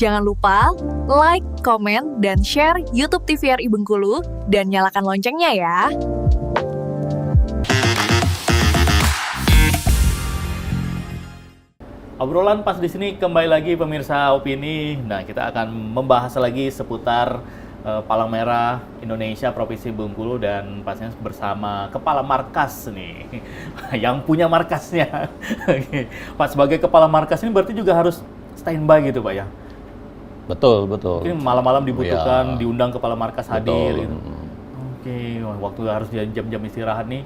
Jangan lupa like, komen, dan share YouTube TVRI Bengkulu dan nyalakan loncengnya ya. Obrolan pas di sini kembali lagi pemirsa Opini. Nah, kita akan membahas lagi seputar Palang Merah Indonesia Provinsi Bengkulu dan pastinya bersama kepala markas nih, yang punya markasnya. Pak, sebagai kepala markas ini berarti juga harus standby gitu, Pak ya? Betul, betul. Mungkin malam-malam dibutuhkan, Ya. diundang kepala markas hadir Betul. gitu. Oke, wah, waktu harus jam-jam istirahat nih,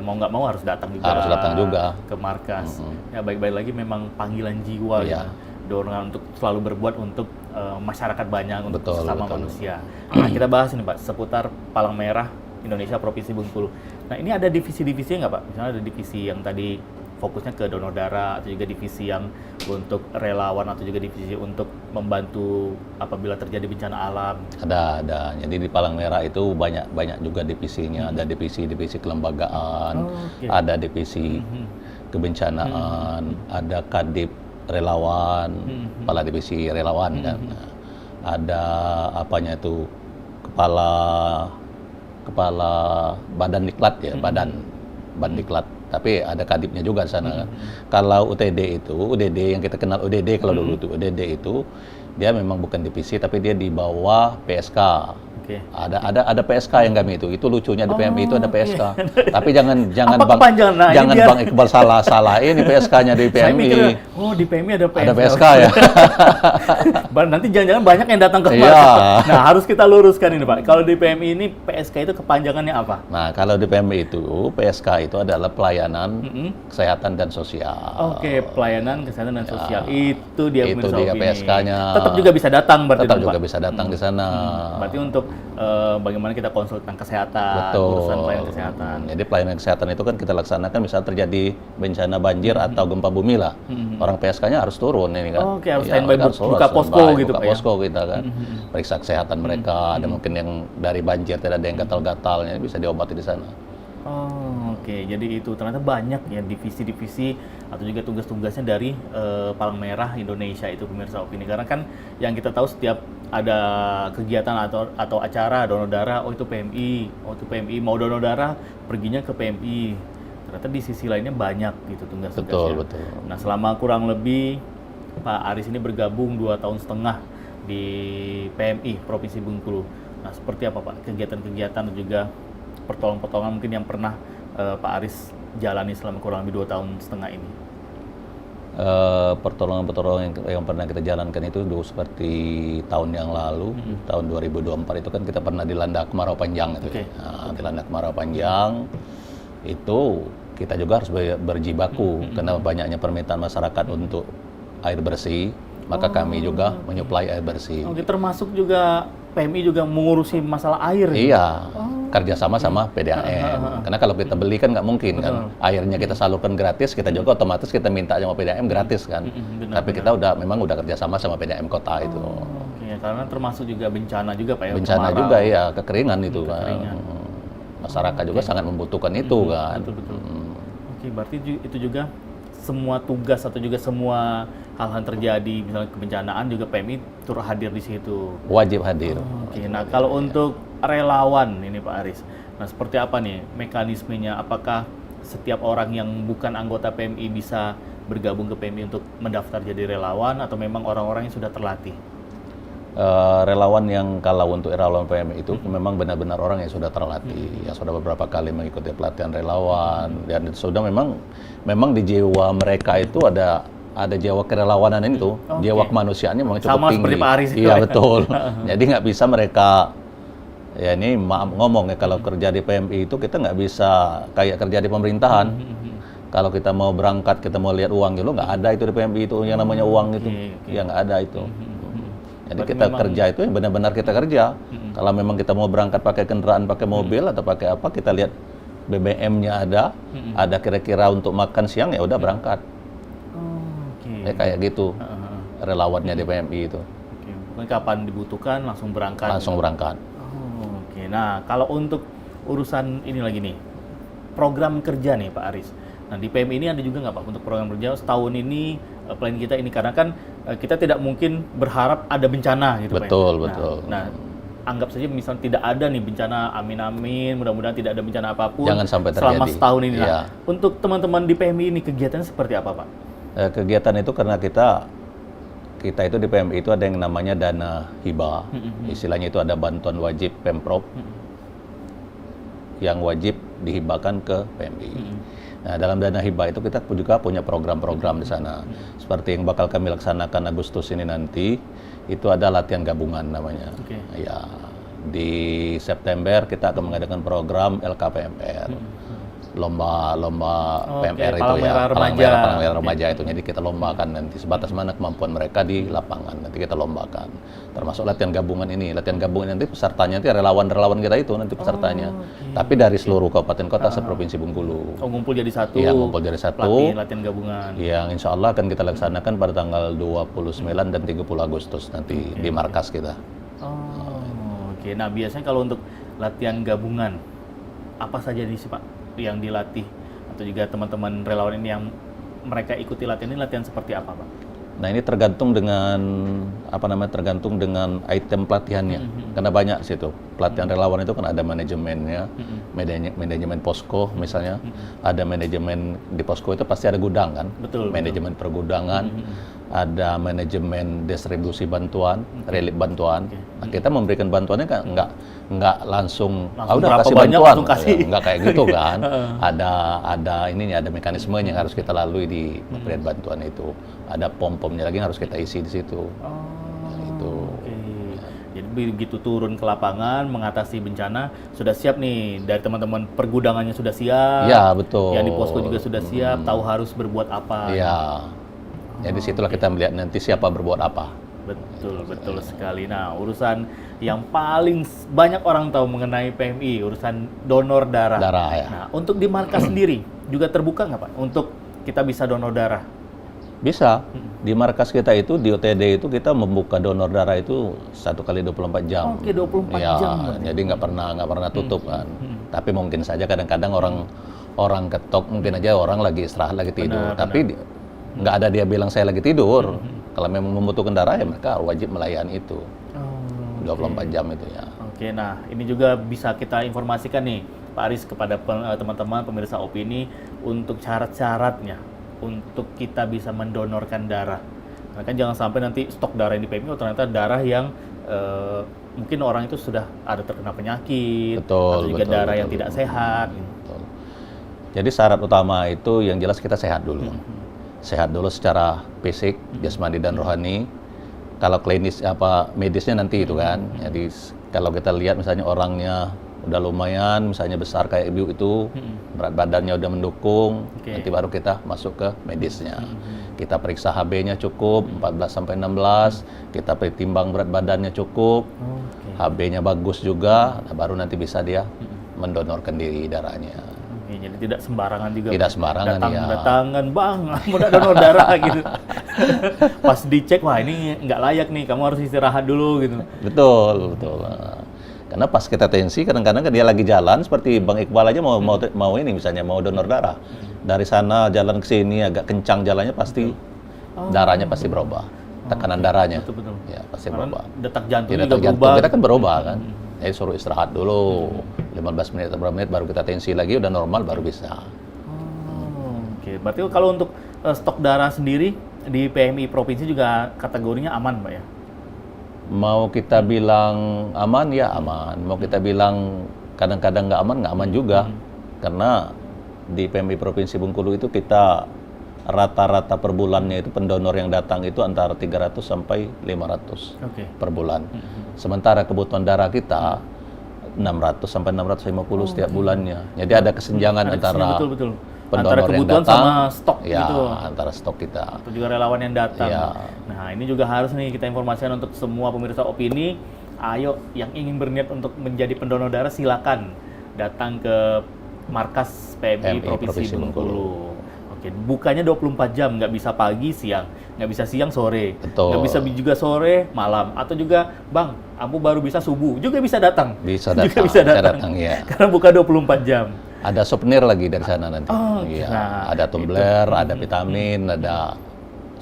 mau nggak mau harus datang juga. Harus datang juga. Ke markas. Ya baik-baik lagi memang panggilan jiwa Iya. ya. Dorongan untuk selalu berbuat untuk masyarakat banyak, untuk Betul, sesama betul. manusia. Nah, kita bahas ini Pak, seputar Palang Merah Indonesia Provinsi Bengkulu. Nah, ini ada divisi-divisinya nggak Pak? Misalnya ada divisi yang tadi fokusnya ke donor darah, atau juga divisi yang untuk relawan, atau juga divisi untuk membantu apabila terjadi bencana alam. Ada. Jadi di Palang Merah itu banyak juga divisinya. Ada divisi kelembagaan, Oke. ada divisi kebencanaan, ada kadip relawan, kepala divisi relawan kan. Nah, ada apanya itu kepala badan diklat ya, badan diklat. Tapi ada kadipnya juga di sana kan. Kalau UDD yang kita kenal UDD kalau dulu itu UDD itu dia memang bukan divisi tapi dia di bawah PSK. Oke. Ada PSK yang kami itu lucunya di PMI itu ada PSK. Tapi jangan Apa kepanjangan? Nah, ini jangan biar- Bang Iqbal salah ini PSK-nya di Saya PMI. mikir, oh di PMI ada PSK. Ada PSK ya. Nanti jangan-jangan banyak yang datang ke Iya. markas. Nah, harus kita luruskan ini Pak. Kalau di PMI ini PSK itu kepanjangannya apa? Nah, kalau di PMI itu PSK itu adalah pelayanan kesehatan dan sosial. Oke, pelayanan kesehatan dan sosial. Itu dia Itu pemirsa dia Opini. PSK-nya. Tetap juga bisa datang berarti Tetap dong, juga Pak? bisa datang di sana. Berarti untuk bagaimana kita konsultan kesehatan, Betul. urusan pelayanan kesehatan. Jadi pelayanan kesehatan itu kan kita laksanakan misal terjadi bencana banjir atau gempa bumi lah. Orang PSK-nya harus turun ini kan. Oke, harus Iya, standby harus buka standby, posko gitu, buka Pak, ya? posko kita kan. Periksa kesehatan mereka, ada mungkin yang dari banjir tidak ada yang gatal-gatalnya bisa diobati di sana. Oh, oke. Jadi itu ternyata banyak ya divisi-divisi atau juga tugas-tugasnya dari Palang Merah Indonesia itu pemirsa Opini. Karena kan yang kita tahu setiap ada kegiatan atau acara donor darah, oh itu PMI, mau donor darah perginya ke PMI. Ternyata di sisi lainnya banyak gitu tugas-tugasnya. Betul. Nah, selama kurang lebih Pak Aris ini bergabung 2,5 tahun di PMI Provinsi Bengkulu. Nah, seperti apa Pak kegiatan-kegiatan dan juga pertolongan-pertolongan mungkin yang pernah Pak Aris jalani selama kurang lebih 2,5 tahun ini? Pertolongan yang pernah kita jalankan itu dulu seperti tahun yang lalu, tahun 2024 itu kan kita pernah dilanda kemarau panjang itu. Oke. Nah, dilanda kemarau panjang itu kita juga harus berjibaku karena banyaknya permintaan masyarakat untuk air bersih, maka kami juga menyuplai air bersih. Oke, termasuk juga PMI juga mengurusi masalah air. Iya, kerjasama sama PDAM. Karena kalau kita beli kan nggak mungkin kan, airnya kita salurkan gratis, kita juga otomatis kita minta sama PDAM gratis kan. benar, Tapi kita memang udah kerjasama sama PDAM kota itu. Oke, karena termasuk juga bencana juga Pak ya. Bencana kemarau. juga ya, kekeringan itu kekeringan. kan. Masyarakat juga sangat membutuhkan itu kan. Betul. Oke, berarti itu juga semua tugas atau juga semua hal-hal terjadi, misalnya kebencanaan juga PMI turut hadir di situ. Wajib hadir. Oke, nah kalau untuk relawan ini Pak Aris, nah seperti apa nih mekanismenya? Apakah setiap orang yang bukan anggota PMI bisa bergabung ke PMI untuk mendaftar jadi relawan atau memang orang-orang yang sudah terlatih? Relawan yang kalau untuk relawan PMI itu memang benar-benar orang yang sudah terlatih, yang sudah beberapa kali mengikuti pelatihan relawan dan sudah memang di jiwa mereka itu ada jiwa kerelawanan itu, jiwa kemanusiaannya memang cukup Sama tinggi. seperti Pak Aris itu Iya ya. betul. Jadi nggak bisa mereka ya ini maaf ngomong ya kalau kerja di PMI itu kita nggak bisa kayak kerja di pemerintahan. Kalau kita mau berangkat, kita mau lihat uang gitu, nggak ada itu di PMI itu yang namanya uang itu, ya nggak ada itu. Jadi Berarti kita memang- kerja itu yang benar-benar kita kerja. Kalau memang kita mau berangkat pakai kendaraan, pakai mobil atau pakai apa, kita lihat BBM-nya ada kira-kira untuk makan siang ya udah berangkat. Oke. Ya kayak gitu relawannya di PMI itu Oke, pokoknya kapan dibutuhkan langsung berangkat. langsung berangkat. Oh, oke. Nah, kalau untuk urusan ini lagi nih, program kerja nih Pak Aris. Nah, di PMI ini ada juga nggak Pak untuk program kerja setahun ini plan kita ini karena kan kita tidak mungkin berharap ada bencana gitu Pak. Betul, Nah, betul. Nah, anggap saja misalnya tidak ada nih bencana, amin-amin, mudah-mudahan tidak ada bencana apapun Jangan sampai selama terjadi. setahun ini. Nah, Iya. untuk teman-teman di PMI ini kegiatannya seperti apa Pak? Kegiatan itu karena kita itu di PMI itu ada yang namanya dana hibah. Istilahnya itu ada bantuan wajib Pemprov yang wajib dihibahkan ke PMI. Nah, dalam dana hibah itu kita juga punya program-program di sana. Seperti yang bakal kami laksanakan Agustus ini nanti, itu ada latihan gabungan namanya. Oke. Ya, di September kita akan mengadakan program LKPMR. Lomba PMR itu Palang ya, Merah Palang Remaja. Merah Remaja itu. Jadi kita lombakan nanti sebatas mana kemampuan mereka di lapangan. Nanti kita lombakan. Termasuk latihan gabungan ini. Latihan gabungan nanti pesertanya nanti relawan-relawan kita itu nanti pesertanya. Tapi dari seluruh kabupaten kota seprovinsi Bengkulu. Oh, ngumpul jadi satu. Iya, ngumpul jadi satu. Latihan gabungan. Yang insya Allah akan kita laksanakan pada tanggal 29 dan 30 Agustus nanti di markas kita. Oh, oke. Nah, biasanya kalau untuk latihan gabungan, apa saja nih sih Pak yang dilatih? Atau juga teman-teman relawan ini yang mereka ikuti latihan ini, latihan seperti apa Pak? Nah, ini tergantung dengan tergantung dengan item pelatihannya. Karena banyak situ. Pelatihan relawan itu kan ada manajemennya, manajemen posko misalnya, ada manajemen di posko itu pasti ada gudang kan, manajemen pergudangan, ada manajemen distribusi bantuan, relief bantuan. Nah, kita memberikan bantuannya kan nggak langsung udah berapa kasih banyak bantuan, langsung kasih. Ya, nggak kayak gitu kan. ada ininya, ada mekanismenya yang harus kita lalui di pemberian bantuan itu. Ada pom-pomnya lagi yang harus kita isi di situ. Itu. Oke. Jadi begitu turun ke lapangan mengatasi bencana, sudah siap nih dari teman-teman pergudangannya sudah siap. Ya, betul. Yang di posko juga sudah siap, tahu harus berbuat apa. Iya. Jadi situlah kita melihat nanti siapa berbuat apa. Betul sekali. Nah, urusan yang paling banyak orang tahu mengenai PMI, urusan donor darah. Darah ya. Nah, untuk di markas sendiri juga terbuka nggak Pak untuk kita bisa donor darah? Bisa. Di markas kita itu, di OTD itu kita membuka donor darah itu 1 kali 24 jam. Oke, 24 ya, jam berarti. jadi nggak pernah tutup kan. Tapi mungkin saja kadang-kadang orang ketok, mungkin aja orang lagi istirahat, lagi tidur. Tapi nggak ada dia bilang saya lagi tidur. Kalau memang membutuhkan darah ya mereka wajib melayani itu. 24 jam itu ya. Oke, nah ini juga bisa kita informasikan nih Pak Aris kepada teman-teman pemirsa Opini untuk syarat-syaratnya untuk kita bisa mendonorkan darah. Nah, kan jangan sampai nanti stok darah yang di PMI ternyata darah yang mungkin orang itu sudah ada terkena penyakit, atau juga darah yang tidak sehat. Betul. Jadi syarat utama itu yang jelas kita sehat dulu. Sehat dulu secara fisik, jasmani dan rohani. Kalau klinis medisnya nanti itu kan. Jadi kalau kita lihat misalnya orangnya udah lumayan, misalnya besar kayak ibu itu, berat badannya udah mendukung, nanti baru kita masuk ke medisnya. Kita periksa HB-nya cukup 14 sampai 16, kita pertimbang berat badannya cukup, HB-nya bagus juga, nah baru nanti bisa dia mendonorkan diri darahnya. Jadi tidak sembarangan juga. Tidak sembarangan ya. Datangan bang, mau donor darah gitu. Pas dicek, wah ini nggak layak nih, kamu harus istirahat dulu gitu. Betul. Karena pas kita tensi, kadang-kadang dia lagi jalan, seperti Bang Iqbal aja mau ini misalnya mau donor darah. Dari sana jalan ke sini agak kencang jalannya pasti darahnya pasti berubah. Tekanan darahnya. Betul. Ya, pasti berubah. Detak jantung Ya, juga detak jantung berubah. kita kan berubah kan. Jadi suruh istirahat dulu. 15 menit atau berapa menit baru kita tensi lagi, udah normal baru bisa. Oke, berarti kalau untuk stok darah sendiri di PMI provinsi juga kategorinya aman, Pak ya? Mau kita bilang aman ya aman, mau kita bilang kadang-kadang nggak aman juga. Karena di PMI Provinsi Bengkulu itu kita rata-rata per bulannya itu pendonor yang datang itu antara 300 sampai 500 per bulan. Sementara kebutuhan darah kita 600 sampai 650 setiap bulannya. Jadi ada kesenjangan antara betul. pendonor Antara kebutuhan yang datang sama stok ya, gitu. antara stok kita. Atau juga relawan yang datang. Ya. Nah, ini juga harus nih kita informasikan untuk semua pemirsa Opini. Ayo yang ingin berniat untuk menjadi pendonor darah silakan datang ke markas PMI Provinsi Bengkulu. Oke, bukanya 24 jam, nggak bisa pagi, siang, nggak bisa siang, sore, Betul. nggak bisa juga sore, malam, atau juga, Bang, kamu baru bisa subuh, juga bisa datang. Bisa datang, juga bisa datang. Ya. Karena buka 24 jam. Ada souvenir lagi dari sana nanti. Oh, Iya. nah, Ada tumbler, ada vitamin, ada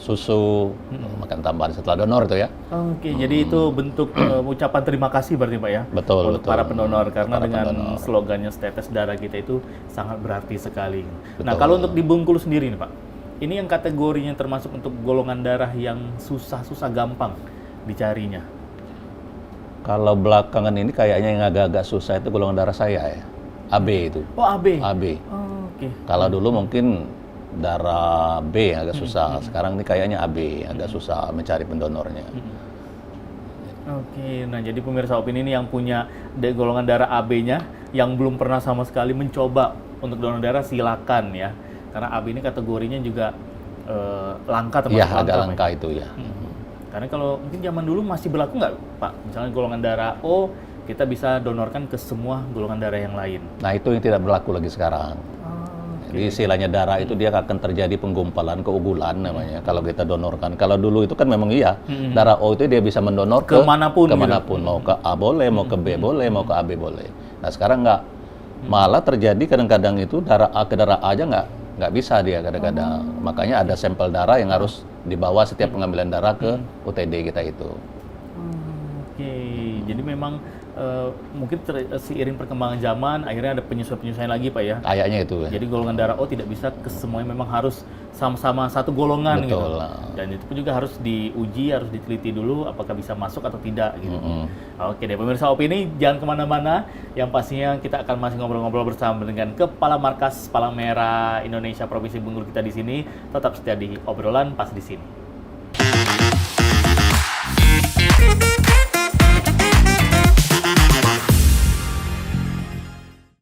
susu, makan tambahan setelah donor itu ya. Oke, jadi itu bentuk ucapan terima kasih berarti Pak ya? Betul, untuk betul. para pendonor, karena Para dengan pendonor. slogannya tetes darah kita itu sangat berarti sekali. Nah, Betul. kalau untuk di Bengkulu sendiri nih Pak, ini yang kategorinya termasuk untuk golongan darah yang susah-susah gampang dicarinya. Kalau belakangan ini kayaknya yang agak-agak susah itu golongan darah saya ya, AB itu. Oh, AB? AB. Oke. Kalau dulu mungkin darah B agak susah, sekarang ini kayaknya AB, agak susah mencari pendonornya. Oke, nah jadi pemirsa Opini ini yang punya golongan darah AB-nya, yang belum pernah sama sekali mencoba untuk donor darah, silakan ya. Karena AB ini kategorinya juga langka, termasuk Iya, agak Pak, langka ya? itu ya. Karena kalau mungkin zaman dulu masih berlaku nggak Pak? Misalnya golongan darah O, kita bisa donorkan ke semua golongan darah yang lain. Nah itu yang tidak berlaku lagi sekarang. Jadi istilahnya darah itu dia akan terjadi penggumpalan, keunggulan namanya kalau kita donorkan. Kalau dulu itu kan memang iya, darah O itu dia bisa mendonor Kemanapun gitu. kemanapun. Mau ke A boleh, mau ke B boleh, mau ke AB boleh. Nah sekarang nggak. Malah terjadi kadang-kadang itu darah A ke darah A aja nggak bisa dia kadang-kadang. Makanya ada sampel darah yang harus dibawa setiap pengambilan darah ke UTD kita itu. Oke, jadi memang mungkin seiring perkembangan zaman, akhirnya ada penyesuaian-penyesuaian lagi Pak ya. Kayaknya itu ya. Jadi golongan darah O tidak bisa ke semuanya, memang harus sama-sama satu golongan gitu. Betul. Dan itu pun juga harus diuji, harus diteliti dulu apakah bisa masuk atau tidak gitu. Oke deh, pemirsa Opini, jangan kemana-mana. Yang pastinya kita akan masih ngobrol-ngobrol bersama dengan Kepala Markas Palang Merah Indonesia Provinsi Bengkulu kita di sini. Tetap setia di obrolan pas di sini.